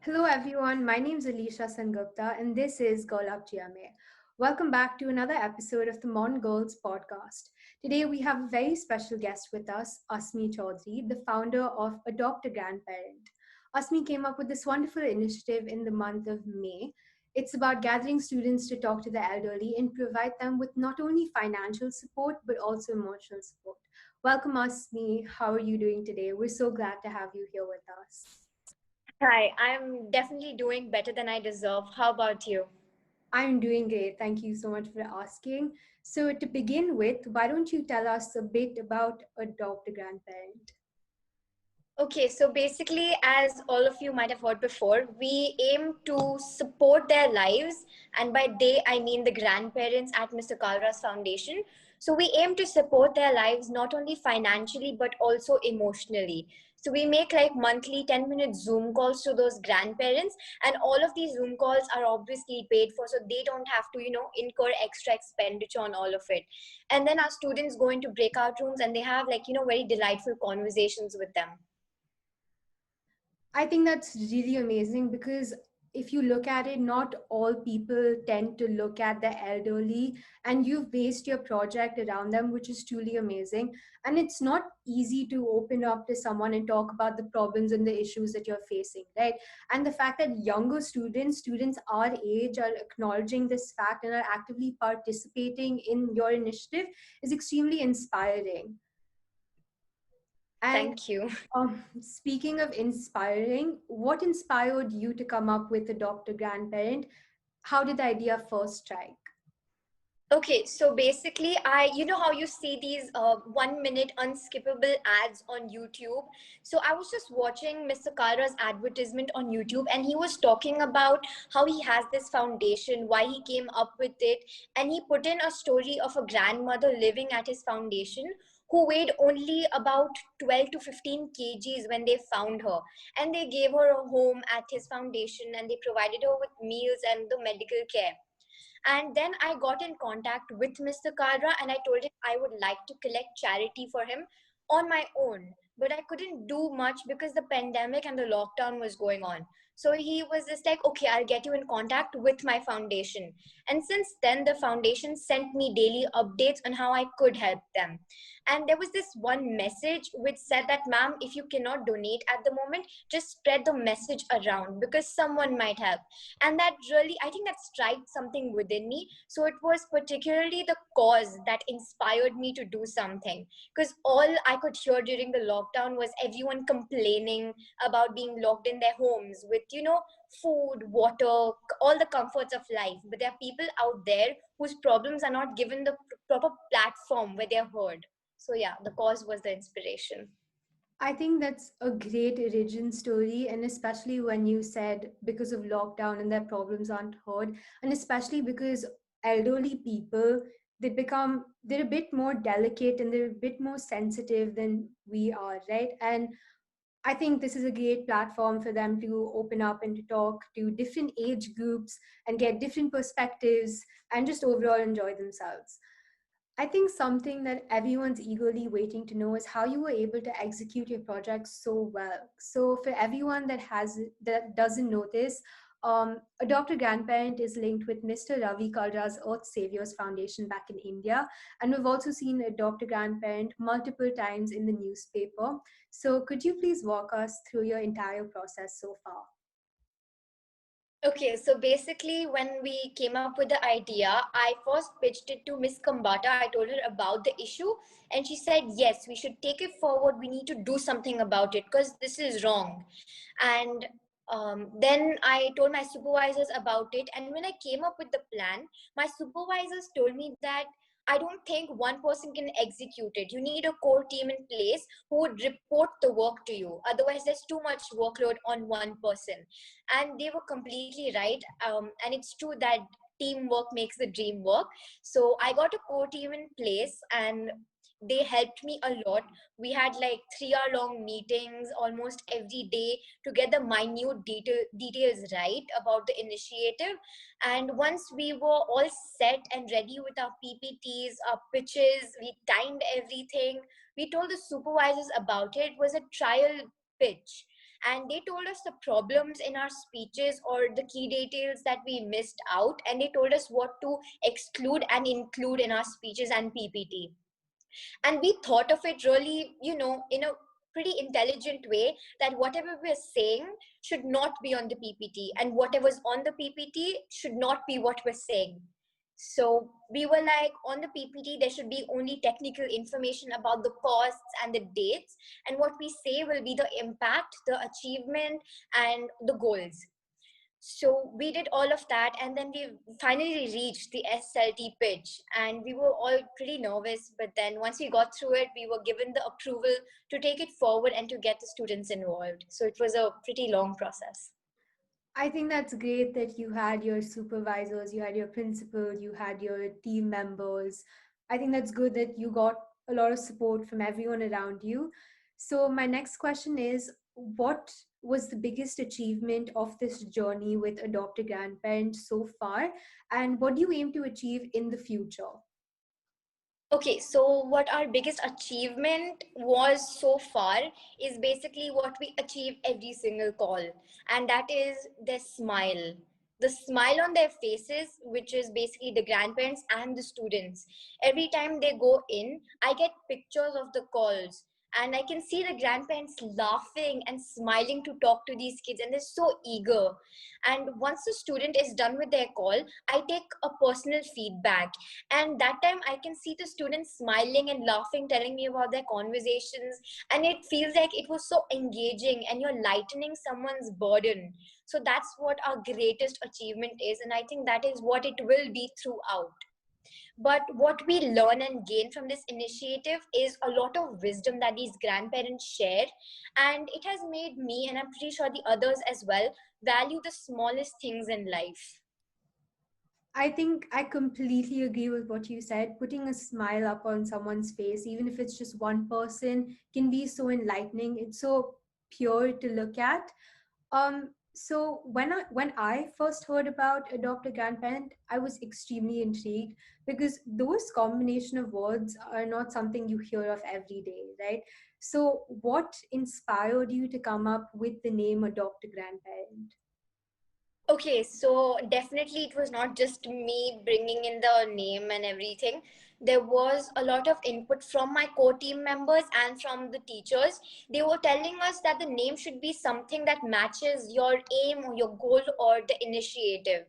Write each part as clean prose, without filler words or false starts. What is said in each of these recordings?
Hello everyone, my name is Alisha Sangupta and this is Golab Jiame. Welcome back to another episode of the Mon Girls podcast. Today we have a very special guest with us, Asmi Choudhary, the founder of Adopt a Grandparent. Asmi came up with this wonderful initiative in the month of May. It's about gathering students to talk to the elderly and provide them with not only financial support but also emotional support. Welcome, Asmi. How are you doing today? We're so glad to have you here with us. Hi, I'm definitely doing better than I deserve. How about you? I'm doing great. Thank you so much for asking. So, to begin with, why don't you tell us a bit about Adopt a Grandparent? Okay, so basically, as all of you might have heard before, we aim to support their lives, and by they, I mean the grandparents at Mr. Kalra's foundation. So, we aim to support their lives not only financially but also emotionally. So, we make like monthly 10-minute Zoom calls to those grandparents, and all of these Zoom calls are obviously paid for, so they don't have to, incur extra expenditure on all of it. And then our students go into breakout rooms and they have like, very delightful conversations with them. I think that's really amazing because if you look at it, not all people tend to look at the elderly, and you've based your project around them, which is truly amazing. And it's not easy to open up to someone and talk about the problems and the issues that you're facing, right? And the fact that younger students our age, are acknowledging this fact and are actively participating in your initiative is extremely inspiring. And Thank you. speaking of inspiring, what inspired you to come up with Adopt a Grandparent? How did the idea first strike? Okay, so basically, you know how you see these 1 minute unskippable ads on YouTube. So I was just watching Mr. Kara's advertisement on YouTube, and he was talking about how he has this foundation, why he came up with it, and he put in a story of a grandmother living at his foundation who weighed only about 12 to 15 kgs when they found her, and they gave her a home at his foundation, and they provided her with meals and the medical care. And then I got in contact with Mr. Kadra and I told him I would like to collect charity for him on my own. But I couldn't do much because the pandemic and the lockdown was going on. So he was just like, okay, I'll get you in contact with my foundation. And since then, the foundation sent me daily updates on how I could help them. And there was this one message which said that, ma'am, if you cannot donate at the moment, just spread the message around because someone might help. And that really, I think that struck something within me. So it was particularly the cause that inspired me to do something, because all I could hear during the lockdown was everyone complaining about being locked in their homes with food, water, all the comforts of life, but there are people out there whose problems are not given the proper platform where they're heard. So yeah, the cause was the inspiration. I think that's a great origin story, and especially when you said because of lockdown and their problems aren't heard, and especially because elderly people, they're a bit more delicate and they're a bit more sensitive than we are, right? And I think this is a great platform for them to open up and to talk to different age groups and get different perspectives and just overall enjoy themselves. I think something that everyone's eagerly waiting to know is how you were able to execute your project so well. So for everyone that doesn't know this, a Dr. Grandparent is linked with Mr. Ravi Kalra's Earth Saviors Foundation back in India, and we've also seen a Dr. Grandparent multiple times in the newspaper. So could you please walk us through your entire process so far? Okay, so basically, when we came up with the idea, I first pitched it to Miss Kambata. I told her about the issue, and she said, yes, we should take it forward. We need to do something about it because this is wrong. And then I told my supervisors about it. And when I came up with the plan, my supervisors told me that I don't think one person can execute it. You need a core team in place who would report the work to you. Otherwise, there's too much workload on one person. And they were completely right. And it's true that teamwork makes the dream work. So I got a core team in place, and they helped me a lot. We had like 3 hour long meetings almost every day to get the minute details right about the initiative. And once we were all set and ready with our ppts, our pitches, we timed everything, we told the supervisors about it. It was a trial pitch, and they told us the problems in our speeches or the key details that we missed out, and they told us what to exclude and include in our speeches and PPT. And we thought of it really, in a pretty intelligent way, that whatever we're saying should not be on the PPT, and whatever's on the PPT should not be what we're saying. So we were like, on the PPT there should be only technical information about the costs and the dates, and what we say will be the impact, the achievement, and the goals. So we did all of that, and then we finally reached the SLT pitch, and we were all pretty nervous. But then once we got through it, we were given the approval to take it forward and to get the students involved. So it was a pretty long process. I think that's great that you had your supervisors, you had your principal, you had your team members. I think that's good that you got a lot of support from everyone around you. So, my next question is, what was the biggest achievement of this journey with Adopt a Grandparent so far? And what do you aim to achieve in the future? Okay, so what our biggest achievement was so far is basically what we achieve every single call, and that is their smile. The smile on their faces, which is basically the grandparents and the students. Every time they go in, I get pictures of the calls, and I can see the grandparents laughing and smiling to talk to these kids, and they're so eager. And once the student is done with their call, I take a personal feedback, and that time I can see the students smiling and laughing, telling me about their conversations, and it feels like it was so engaging and you're lightening someone's burden. So that's what our greatest achievement is, and I think that is what it will be throughout. But what we learn and gain from this initiative is a lot of wisdom that these grandparents share, and it has made me, and I'm pretty sure the others as well, value the smallest things in life. I think I completely agree with what you said. Putting a smile up on someone's face, even if it's just one person, can be so enlightening. It's so pure to look at. So when I first heard about Adopt a Grandparent, I was extremely intrigued because those combination of words are not something you hear of every day, right? So what inspired you to come up with the name Adopt a Grandparent? Okay, so definitely it was not just me bringing in the name and everything. There was a lot of input from my core team members and from the teachers. They were telling us that the name should be something that matches your aim or your goal or the initiative.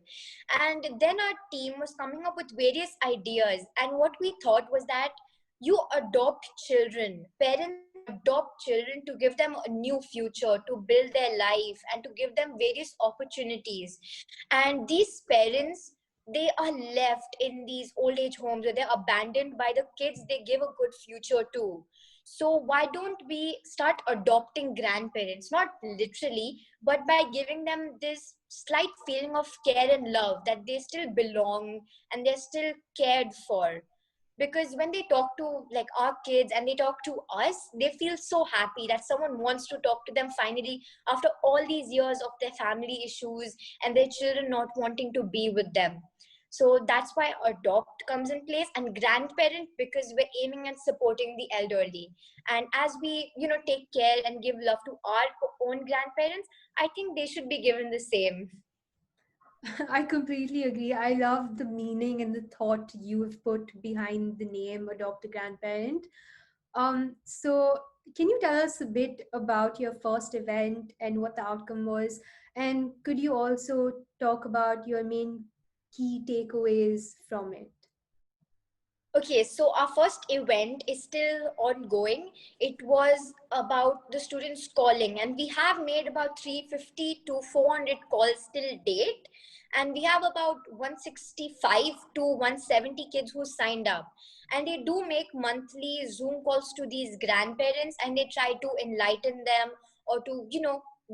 And then our team was coming up with various ideas. And what we thought was that you adopt children. Parents adopt children to give them a new future, to build their life, and to give them various opportunities. And these parents, they are left in these old age homes, or they're abandoned by the kids they give a good future to. So why don't we start adopting grandparents, not literally, but by giving them this slight feeling of care and love, that they still belong and they're still cared for. Because when they talk to like our kids and they talk to us, they feel so happy that someone wants to talk to them finally, after all these years of their family issues and their children not wanting to be with them. So that's why adopt comes in place, and grandparent because we're aiming at supporting the elderly. And as we take care and give love to our own grandparents, I think they should be given the same. I completely agree. I love the meaning and the thought you have put behind the name Adopt a Grandparent. So can you tell us a bit about your first event and what the outcome was? And could you also talk about your main key takeaways from it? Okay, so our first event is still ongoing. It was about the students calling, and we have made about 350 to 400 calls till date. And we have about 165 to 170 kids who signed up. And they do make monthly Zoom calls to these grandparents, and they try to enlighten them or to,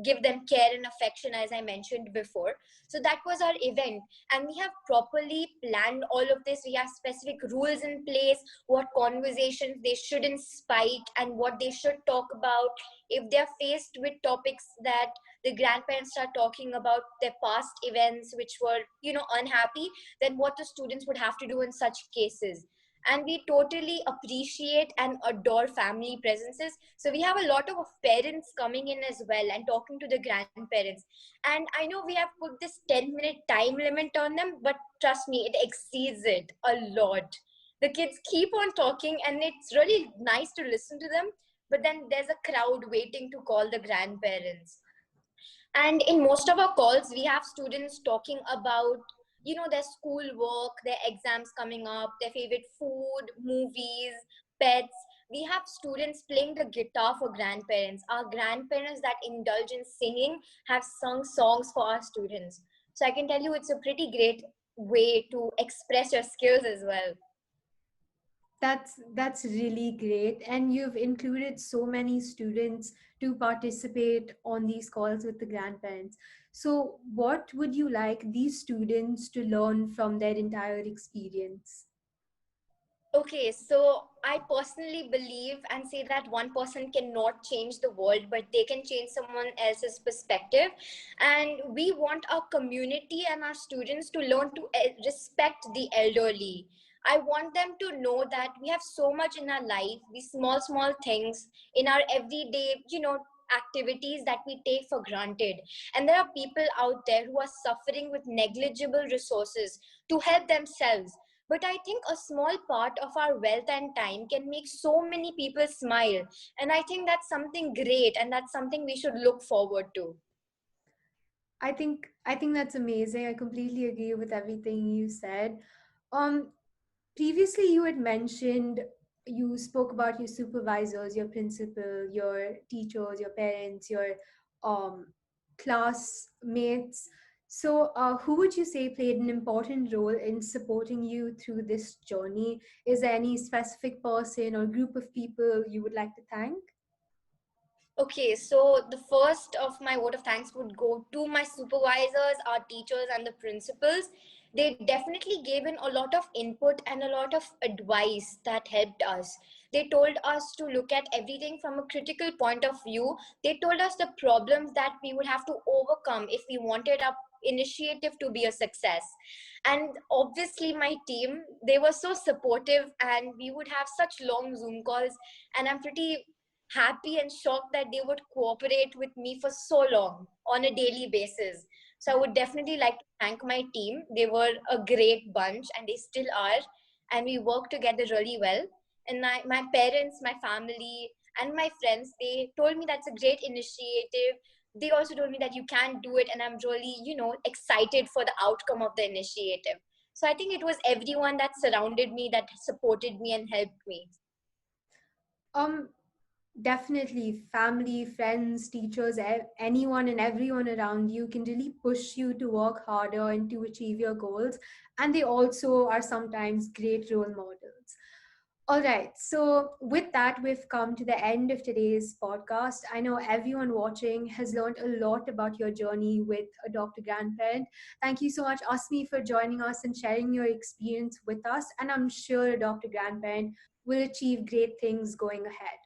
give them care and affection, as I mentioned before. So that was our event, and we have properly planned all of this. We have specific rules in place, what conversations they shouldn't spike and what they should talk about. If they're faced with topics that the grandparents start talking about their past events which were unhappy, then what the students would have to do in such cases. and we totally appreciate and adore family presences. So we have a lot of parents coming in as well and talking to the grandparents. And I know we have put this 10-minute time limit on them, but trust me, it exceeds it a lot. The kids keep on talking, and it's really nice to listen to them, but then there's a crowd waiting to call the grandparents. And in most of our calls, we have students talking about, their school work, their exams coming up, their favorite food, movies, pets. We have students playing the guitar for grandparents. Our grandparents that indulge in singing have sung songs for our students. So I can tell you it's a pretty great way to express your skills as well. That's really great. And you've included so many students to participate on these calls with the grandparents. So what would you like these students to learn from their entire experience? Okay, so I personally believe and say that one person cannot change the world, but they can change someone else's perspective. And we want our community and our students to learn to respect the elderly. I want them to know that we have so much in our life, these small, small things in our everyday, activities that we take for granted. And there are people out there who are suffering with negligible resources to help themselves, but I think a small part of our wealth and time can make so many people smile. And I think that's something great, and that's something we should look forward to. I think that's amazing. I completely agree with everything you said. Um, Previously you had mentioned, you spoke about your supervisors, your principal, your teachers, your parents, your um, classmates. So who would you say played an important role in supporting you through this journey? Is there any specific person or group of people you would like to thank? Okay, so the first of my vote of thanks would go to my supervisors, our teachers, and the principals. They definitely gave in a lot of input and a lot of advice that helped us. They told us to look at everything from a critical point of view. They told us the problems that we would have to overcome if we wanted our initiative to be a success. And obviously, my team, they were so supportive, and we would have such long Zoom calls. And I'm pretty happy and shocked that they would cooperate with me for so long on a daily basis. So I would definitely like to thank my team. They were a great bunch, and they still are. And we work together really well. And my parents, my family, and my friends, they told me that's a great initiative. They also told me that you can do it. And I'm really, excited for the outcome of the initiative. So I think it was everyone that surrounded me, that supported me and helped me. Um, Definitely, family, friends, teachers, anyone and everyone around you can really push you to work harder and to achieve your goals. And they also are sometimes great role models. All right, so with that, we've come to the end of today's podcast. I know everyone watching has learned a lot about your journey with a Dr. Grandparent. Thank you so much, Asmi, for joining us and sharing your experience with us. And I'm sure a Dr. Grandparent will achieve great things going ahead.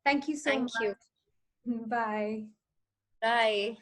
Thank you so Thank you. much. Bye. Bye.